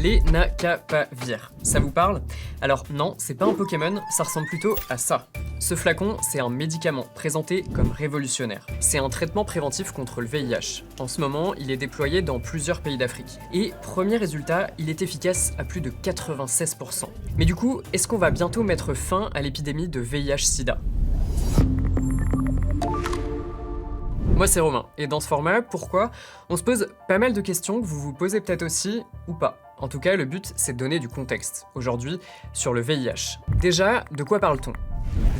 lenacapavir. Ça vous parle? Alors non, c'est pas un Pokémon, ça ressemble plutôt à ça. Ce flacon, c'est un médicament présenté comme révolutionnaire. C'est un traitement préventif contre le VIH. En ce moment, il est déployé dans plusieurs pays d'Afrique. Et premier résultat, il est efficace à plus de 96%. Mais du coup, est-ce qu'on va bientôt mettre fin à l'épidémie de VIH-Sida? Moi c'est Romain, et dans ce format, pourquoi? On se pose pas mal de questions que vous vous posez peut-être aussi, ou pas. En tout cas, le but, c'est de donner du contexte, aujourd'hui, sur le VIH. Déjà, de quoi parle-t-on?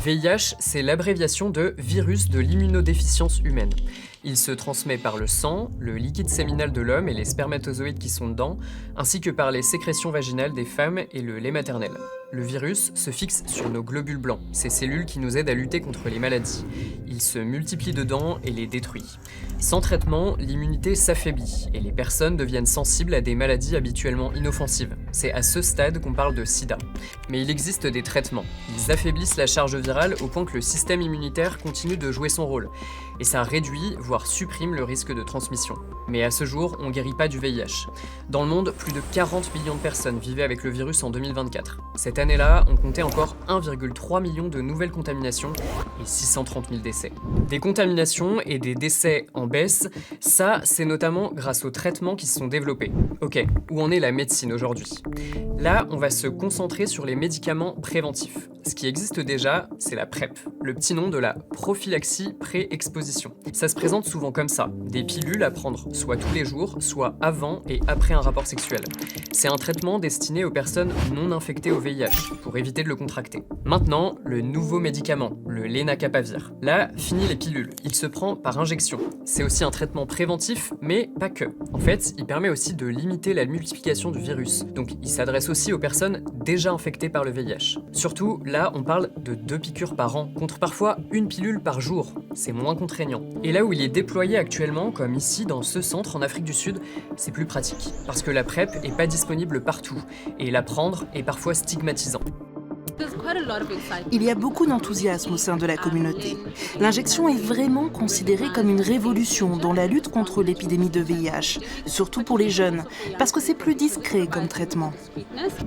VIH, c'est l'abréviation de virus de l'immunodéficience humaine. Il se transmet par le sang, le liquide séminal de l'homme et les spermatozoïdes qui sont dedans, ainsi que par les sécrétions vaginales des femmes et le lait maternel. Le virus se fixe sur nos globules blancs, ces cellules qui nous aident à lutter contre les maladies. Il se multiplie dedans et les détruit. Sans traitement, l'immunité s'affaiblit et les personnes deviennent sensibles à des maladies habituellement inoffensives. C'est à ce stade qu'on parle de sida. Mais il existe des traitements. Ils affaiblissent la charge virale au point que le système immunitaire continue de jouer son rôle. Et ça réduit, voire supprime le risque de transmission. Mais à ce jour, on ne guérit pas du VIH. Dans le monde, plus de 40 millions de personnes vivaient avec le virus en 2024. Cette année-là, on comptait encore 1,3 million de nouvelles contaminations et 630 000 décès. Des contaminations et des décès en baisse, ça, c'est notamment grâce aux traitements qui se sont développés. Ok, où en est la médecine aujourd'hui? Là, on va se concentrer sur les médicaments préventifs. Ce qui existe déjà, c'est la PrEP, le petit nom de la prophylaxie pré-exposition. Ça se présente souvent comme ça, des pilules à prendre soit tous les jours, soit avant et après un rapport sexuel. C'est un traitement destiné aux personnes non infectées au VIH, pour éviter de le contracter. Maintenant, le nouveau médicament, le lenacapavir. Là, fini les pilules, il se prend par injection. C'est aussi un traitement préventif, mais pas que. En fait, il permet aussi de limiter la multiplication du virus, donc il s'adresse aussi aux personnes déjà infectées par le VIH. Surtout, là, on parle de 2 piqûres par an, contre parfois 1 pilule par jour. C'est moins contraignant. Et là où il est déployé actuellement, comme ici dans ce centre en Afrique du Sud, c'est plus pratique, parce que la PrEP est pas disponible partout, et la prendre est parfois stigmatisant. Il y a beaucoup d'enthousiasme au sein de la communauté. L'injection est vraiment considérée comme une révolution dans la lutte contre l'épidémie de VIH, surtout pour les jeunes, parce que c'est plus discret comme traitement.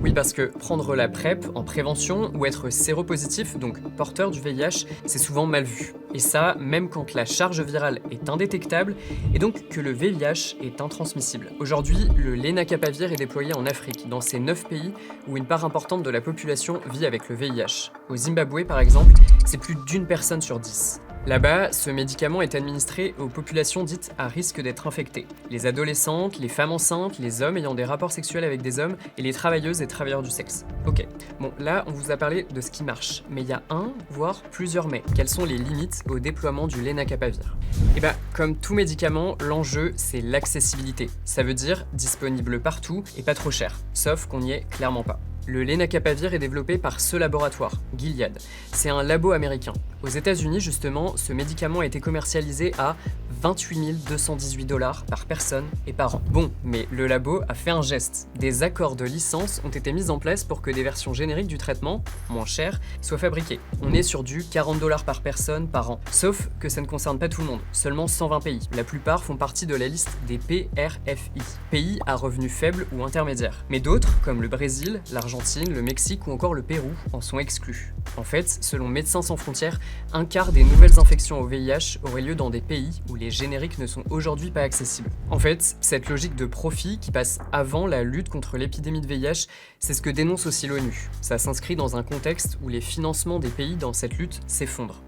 Oui, parce que prendre la PrEP en prévention ou être séropositif, donc porteur du VIH, c'est souvent mal vu. Et ça, même quand la charge virale est indétectable et donc que le VIH est intransmissible. Aujourd'hui, le lenacapavir est déployé en Afrique, dans ces 9 pays où une part importante de la population vit avec le VIH. Au Zimbabwe, par exemple, c'est plus d'1 personne sur 10. Là-bas, ce médicament est administré aux populations dites à risque d'être infectées. Les adolescentes, les femmes enceintes, les hommes ayant des rapports sexuels avec des hommes et les travailleuses et travailleurs du sexe. Ok, bon là on vous a parlé de ce qui marche, mais il y a un, voire plusieurs mais. Quelles sont les limites au déploiement du lenacapavir? Et bah, comme tout médicament, l'enjeu c'est l'accessibilité. Ça veut dire disponible partout et pas trop cher, sauf qu'on n'y est clairement pas. Le lenacapavir est développé par ce laboratoire, Gilead. C'est un labo américain. Aux États-Unis, justement, ce médicament a été commercialisé à 28 218 $ par personne et par an. Bon, mais le labo a fait un geste. Des accords de licence ont été mis en place pour que des versions génériques du traitement, moins chères, soient fabriquées. On est sur du 40 $ par personne par an. Sauf que ça ne concerne pas tout le monde, seulement 120 pays. La plupart font partie de la liste des PRFI, pays à revenus faibles ou intermédiaires. Mais d'autres, comme le Brésil, l'Argentine, le Mexique ou encore le Pérou, en sont exclus. En fait, selon Médecins sans frontières, un quart des nouvelles infections au VIH auraient lieu dans des pays où les génériques ne sont aujourd'hui pas accessibles. En fait, cette logique de profit qui passe avant la lutte contre l'épidémie de VIH, c'est ce que dénonce aussi l'ONU. Ça s'inscrit dans un contexte où les financements des pays dans cette lutte s'effondrent.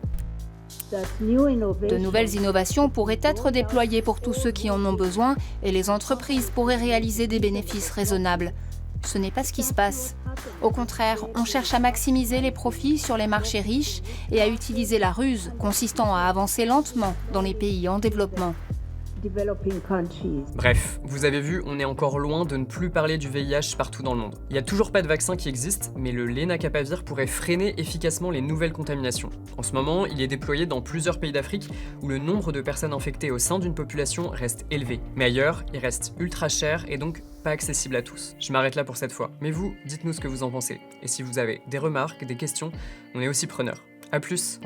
De nouvelles innovations pourraient être déployées pour tous ceux qui en ont besoin et les entreprises pourraient réaliser des bénéfices raisonnables. Ce n'est pas ce qui se passe. Au contraire, on cherche à maximiser les profits sur les marchés riches et à utiliser la ruse, consistant à avancer lentement dans les pays en développement. Bref, vous avez vu, on est encore loin de ne plus parler du VIH partout dans le monde. Il n'y a toujours pas de vaccin qui existe, mais le lenacapavir pourrait freiner efficacement les nouvelles contaminations. En ce moment, il est déployé dans plusieurs pays d'Afrique où le nombre de personnes infectées au sein d'une population reste élevé. Mais ailleurs, il reste ultra cher et donc pas accessible à tous. Je m'arrête là pour cette fois. Mais vous, dites-nous ce que vous en pensez. Et si vous avez des remarques, des questions, on est aussi preneurs. A plus!